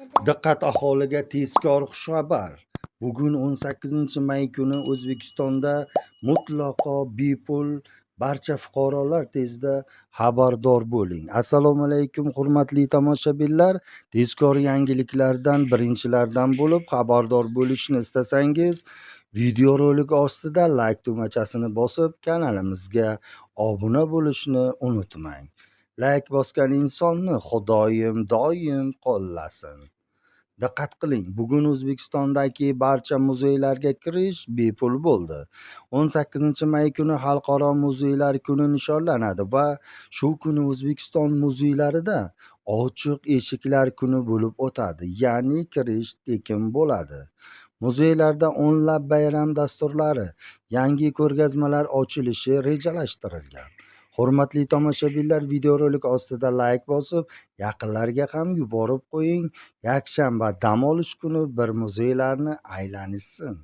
Diqqat aholiga tezkor xushxabar. Bugun 18 may kuni O'zbekistonda mutlaqo bepul barcha fuqarolar tezda xabardor bo'ling. Assalomu alaykum hurmatli tomoshabinlar. Tezkor yangiliklardan birinchilardan bo'lib xabardor bo'lishni istasangiz, videorolik ostida like tugmachasini bosib, kanalimizga obuna bo'lishni unutmang. Like bosgan insonni Xudoyim doim qo'llasin. Diqqat qiling, bugun O'zbekistondagi barcha muzeylarga kirish bepul bo'ldi. 18 may kuni Xalqaro muzeylar kuni nishonlanadi va shu kuni O'zbekiston muzeylarida ochiq eshiklar kuni bo'lib o'tadi, ya'ni kirish tekin bo'ladi. Muzeylarda o'nlab bayram dasturlari, yangi ko'rgazmalar ochilishi rejalashtirilgan. Hurmatli tomoshabinlar, videorolik ostida like bosib, yaqinlarga ham yuborib qo'ying. Yakshanba dam olish kuni bir muzeylarni aylanishsin.